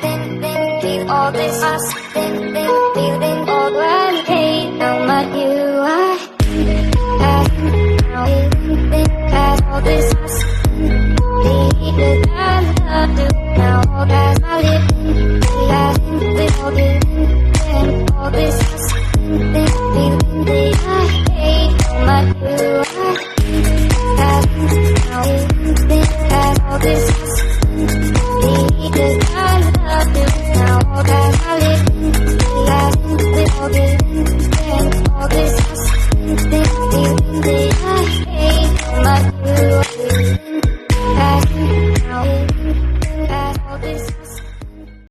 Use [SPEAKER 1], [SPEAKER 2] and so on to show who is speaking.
[SPEAKER 1] feel all this us, feeling all when you hate how much you are. Now has all this us, feel the love to now all has my lips.